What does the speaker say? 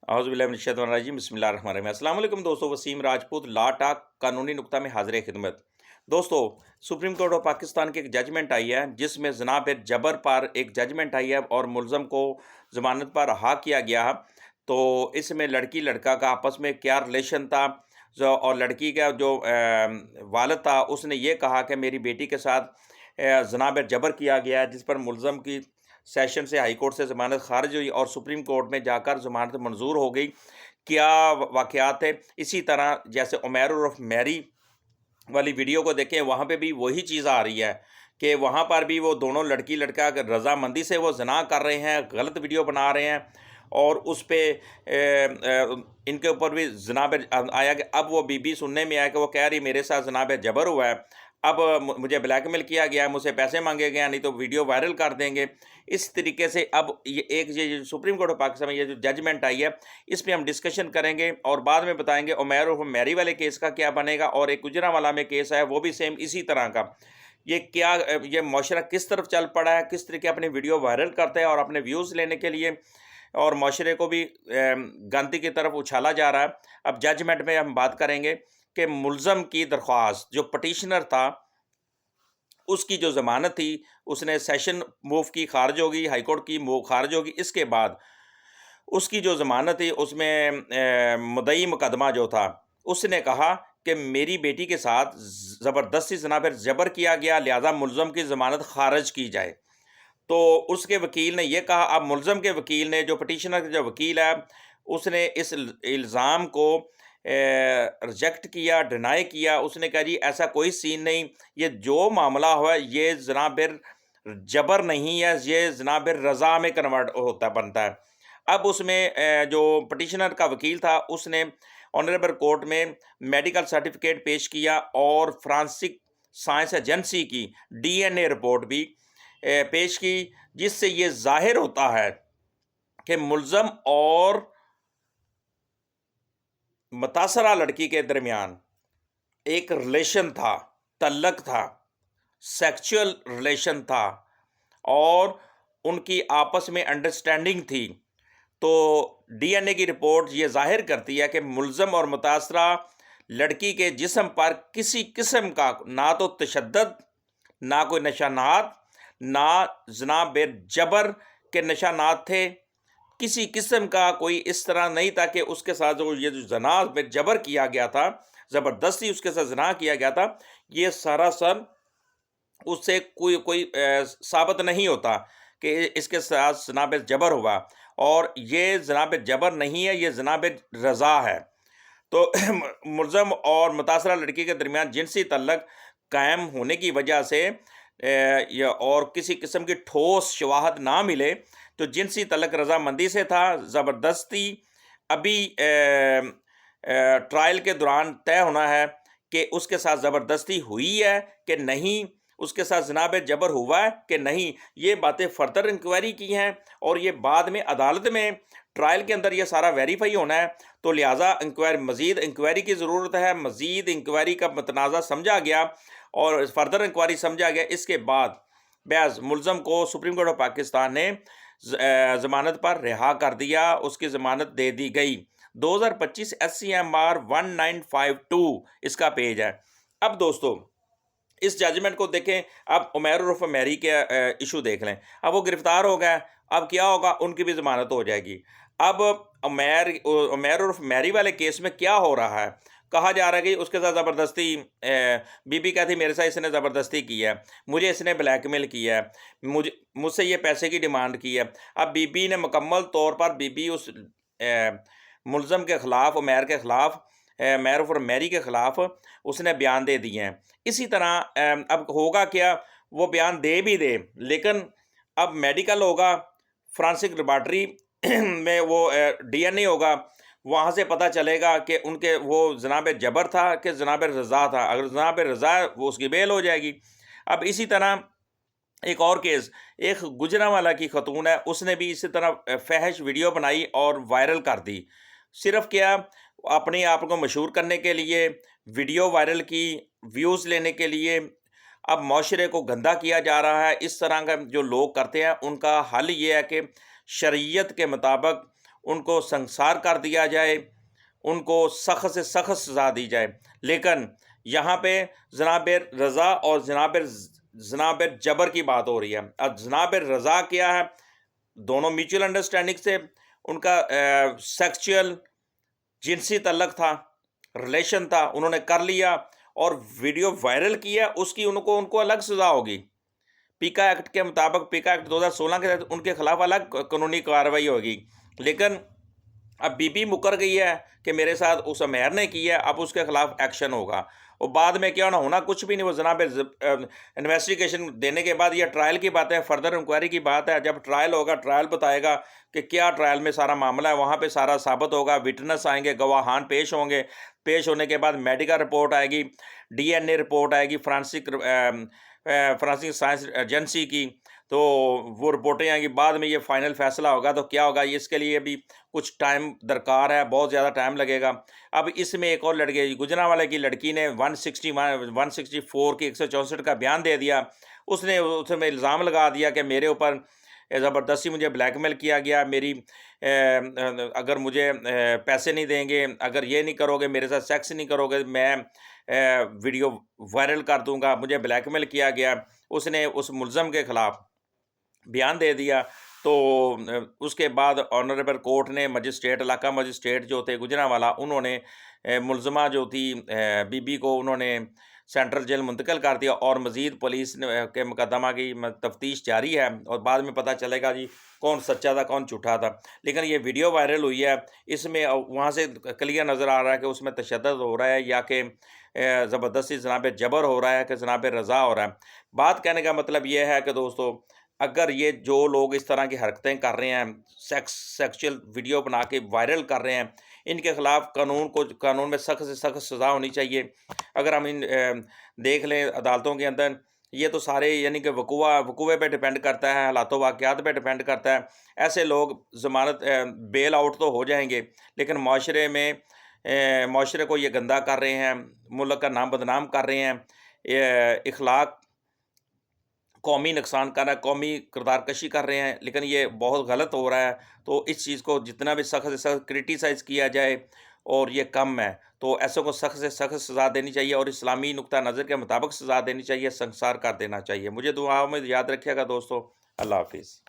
औज़ुबिल्लाहि बिस्मिल्लाहिर्रहमानिर्रहीम। अस्सलाम वालेकुम दोस्तों, वसीम राजपूत लॉ टॉक कानूनी नुक्ता में हाज़िर खिदमत। दोस्तों, सुप्रीम कोर्ट ऑफ पाकिस्तान की एक जजमेंट आई है जिसमें जनाब जबर पर एक जजमेंट आई है और मुलज़म को ज़मानत पर रहा किया गया। तो इसमें लड़की लड़का का आपस में क्या रिलेशन था, और लड़की का जो वालिद था उसने ये कहा कि मेरी बेटी के साथ जनाब जबर किया गया है, जिस पर मुलज़म की सेशन से हाई कोर्ट से ज़मानत खारिज हुई और सुप्रीम कोर्ट में जाकर ज़मानत मंजूर हो गई। क्या वाक़यात है, इसी तरह जैसे उमैर उर्फ़ मैरी वाली वीडियो को देखें, वहाँ पे भी वही चीज़ आ रही है कि वहाँ पर भी वो दोनों लड़की लड़का रज़ामंदी से वो ज़िना कर रहे हैं, गलत वीडियो बना रहे हैं और उस पे इनके ऊपर भी जनाब आया कि अब वो बीबी सुनने में आया कि वो कह रही मेरे साथ जनाब जबर हुआ है, अब मुझे ब्लैकमेल किया गया है, मुझसे पैसे मांगे गए हैं, नहीं तो वीडियो वायरल कर देंगे। इस तरीके से अब ये सुप्रीम कोर्ट ऑफ पाकिस्तान में ये जो जजमेंट आई है, इस पे हम डिस्कशन करेंगे और बाद में बताएंगे उमैर और मैरी वाले केस का क्या बनेगा, और एक गुजरांवाला में केस है वो भी सेम इसी तरह का। ये क्या ये मुआशरा किस तरफ चल पड़ा है, किस तरीके अपनी वीडियो वायरल करते हैं और अपने व्यूज़ लेने के लिए और मुआशरे को भी गंदगी की तरफ उछाला जा रहा है। अब जजमेंट में हम बात करेंगे कि मुलज़म की दरख्वास्त, जो पटिशनर था उसकी जो ज़मानत थी, उसने सेशन मूव की, खारिज हो गई, हाई कोर्ट की खारिज होगी। इसके बाद उसकी जो ज़मानत थी उसमें मुद्दई मुकदमा जो था उसने कहा कि मेरी बेटी के साथ ज़बरदस्ती जनाब जबर किया गया, लिहाजा मुलज़म की ज़मानत खारिज की जाए। तो उसके वकील ने ये कहा, अब मुलज़म के वकील ने, जो पटिशनर का जो वकील है, उसने इस इल्ज़ाम को रिजेक्ट किया, डिनाई किया। उसने कहा जी ऐसा कोई सीन नहीं, ये जो मामला हुआ है ये जनाब जबर नहीं है, ये जनाब रज़ा में कन्वर्ट होता बनता है। अब उसमें जो पटिशनर का वकील था उसने ऑनरेबल कोर्ट में मेडिकल सर्टिफिकेट पेश किया और फ्रांसिक साइंस एजेंसी की डीएनए रिपोर्ट भी पेश की, जिससे ये ज़ाहिर होता है कि मुलज़म और मुतासरा लड़की के दरमियान एक रिलेशन था, तल्लक था, सेक्सुअल रिलेशन था और उनकी आपस में अंडरस्टैंडिंग थी। तो डीएनए की रिपोर्ट ये ज़ाहिर करती है कि मुलज़म और मुतासरा लड़की के जिस्म पर किसी किस्म का ना तो तशद्दुद, ना कोई निशानात, ना जनाब जबर के निशानात थे। किसी किस्म का कोई इस तरह नहीं था कि उसके साथ जो ये जो जना में जबर किया गया था, ज़बरदस्ती उसके साथ जना किया गया था, ये सरासर उससे कोई कोई साबित नहीं होता कि इसके साथ जनाब जबर हुआ, और ये जनाब जबर नहीं है, ये जनाब रज़ा है। तो मुलज़म और मुतासरा लड़की के दरमियान जिनसी तल्लक कायम होने की वजह से या और किसी किस्म की ठोस शवाहद ना मिले, तो जिनसी तल्लक रज़ामंदी से था। ज़बरदस्ती अभी ट्रायल के दौरान तय होना है कि उसके साथ ज़बरदस्ती हुई है कि नहीं, उसके साथ जनाब जबर हुआ है कि नहीं। ये बातें फर्दर इंक्वायरी की हैं और ये बाद में अदालत में ट्रायल के अंदर ये सारा वेरीफाई होना है। तो लिहाजा मज़ीद इंक्वायरी की ज़रूरत है। मज़ीद इंक्वायरी का मतनाज़ा समझा गया और फर्दर इंक्वायरी समझा गया। इसके बाद बयाज़ मुलज़म को सुप्रीम कोर्ट ऑफ पाकिस्तान ने ज़मानत पर रिहा कर दिया, उसकी ज़मानत दे दी गई। 2025 SCMR 1952 इसका पेज है। अब दोस्तों इस जजमेंट को देखें। अब उमैर उर्फ मैरी के इशू देख लें। अब वो गिरफ्तार हो गए, अब क्या होगा, उनकी भी ज़मानत हो जाएगी। अब उमैर उर्फ मैरी वाले केस में क्या हो रहा है, कहा जा रहा है कि उसके साथ ज़बरदस्ती बीबी कहती मेरे साथ इसने ज़बरदस्ती की है, मुझे इसने ब्लैकमेल किया है, मुझसे ये पैसे की डिमांड की है। अब बीबी ने मुकम्मल तौर पर बीबी उस मुलज़म के ख़िलाफ़, उमैर के ख़िलाफ़, उमैर और मैरी के ख़िलाफ़ उसने बयान दे दिए हैं। इसी तरह अब होगा क्या, वो बयान दे भी दे, लेकिन अब मेडिकल होगा, फ्रांसिक लेबॉर्ट्री में वो डीएनए होगा, वहाँ से पता चलेगा कि उनके वो जनाब जबर था कि जनाब रज़ा था। अगर जनाब रज़ा है वो उसकी बेल हो जाएगी। अब इसी तरह एक और केस, एक गुजरांवाला की खतून है, उसने भी इसी तरह फहश वीडियो बनाई और वायरल कर दी। सिर्फ क्या, अपने आप को मशहूर करने के लिए वीडियो वायरल की, व्यूज़ लेने के लिए। अब माशरे को गंदा किया जा रहा है। इस तरह का जो लोग करते हैं उनका हल ये है कि शरीयत के मुताबिक ان کو سنسار کر دیا جائے، ان کو سخت سے سخت سزا دی جائے۔ لیکن یہاں پہ جناب رضا اور جناب جبر کی بات ہو رہی ہے۔ اب جناب رضا کیا ہے؟ دونوں میوچل انڈرسٹینڈنگ سے ان کا سیکچول جنسی تعلق تھا، ریلیشن تھا، انہوں نے کر لیا اور ویڈیو وائرل کیا، اس کی ان کو الگ سزا ہوگی۔ پیکا ایکٹ کے مطابق، پیکا ایکٹ 2016 کے تحت ان کے خلاف الگ قانونی کارروائی ہوگی۔ لیکن اب بی بی مکر گئی ہے کہ میرے ساتھ اس امیر نے کی ہے، اب اس کے خلاف ایکشن ہوگا۔ اور بعد میں کیا ہونا کچھ بھی نہیں، وہ جناب انویسٹیگیشن دینے کے بعد، یہ ٹرائل کی بات ہے، فردر انکوائری کی بات ہے۔ جب ٹرائل ہوگا، ٹرائل بتائے گا کہ کیا ٹرائل میں سارا معاملہ ہے، وہاں پہ سارا ثابت ہوگا، وٹنس آئیں گے، گواہان پیش ہوں گے، پیش ہونے کے بعد میڈیکل رپورٹ آئے گی، ڈی این اے رپورٹ آئے گی فرانسک سائنس ایجنسی کی، تو وہ رپورٹیں آئیں گی، بعد میں یہ فائنل فیصلہ ہوگا تو کیا ہوگا۔ اس کے لیے بھی کچھ ٹائم درکار ہے، بہت زیادہ ٹائم لگے گا۔ اب اس میں ایک اور لڑکی، گجرانوالے کی لڑکی نے 164 کی 164 کا بیان دے دیا۔ اس میں الزام لگا دیا کہ میرے اوپر زبردستی مجھے بلیک میل کیا گیا، میری اگر مجھے پیسے نہیں دیں گے، اگر یہ نہیں کرو گے، میرے ساتھ سیکس نہیں کرو گے، میں ویڈیو وائرل کر دوں گا، مجھے بلیک میل کیا گیا۔ اس نے اس ملزم کے خلاف بیان دے دیا۔ تو اس کے بعد آنریبل کورٹ نے علاقہ مجسٹریٹ جو تھے گجرانوالہ، انہوں نے ملزمہ جو تھی بی بی کو انہوں نے سینٹرل جیل منتقل کر دیا، اور مزید پولیس کے مقدمہ کی تفتیش جاری ہے، اور بعد میں پتہ چلے گا جی کون سچا تھا کون جھوٹا تھا۔ لیکن یہ ویڈیو وائرل ہوئی ہے، اس میں وہاں سے کلیئر نظر آ رہا ہے کہ اس میں تشدد ہو رہا ہے، یا کہ زبردستی جناب جبر ہو رہا ہے، کہ جناب رضا ہو رہا ہے۔ بات کہنے کا مطلب یہ ہے کہ دوستو، اگر یہ جو لوگ اس طرح کی حرکتیں کر رہے ہیں، سیکچول ویڈیو بنا کے وائرل کر رہے ہیں، ان کے خلاف قانون میں سخت سے سخت سزا ہونی چاہیے۔ اگر ہم دیکھ لیں عدالتوں کے اندر، یہ تو سارے یعنی کہ وقوع پہ ڈیپینڈ کرتا ہے، حالات و واقعات پہ ڈیپینڈ کرتا ہے۔ ایسے لوگ ضمانت بیل آؤٹ تو ہو جائیں گے، لیکن معاشرے کو یہ گندہ کر رہے ہیں، ملک کا نام بدنام کر رہے ہیں، اخلاق قومی نقصان کر رہا ہے، قومی کردار کشی کر رہے ہیں، لیکن یہ بہت غلط ہو رہا ہے۔ تو اس چیز کو جتنا بھی سخت سے سخت کرٹیسائز کیا جائے، اور یہ کم ہے، تو ایسوں کو سخت سے سخت سزا دینی چاہیے، اور اسلامی نقطہ نظر کے مطابق سزا دینی چاہیے، سنسار کر دینا چاہیے۔ مجھے دعاؤں میں یاد رکھیے گا دوستو۔ اللہ حافظ۔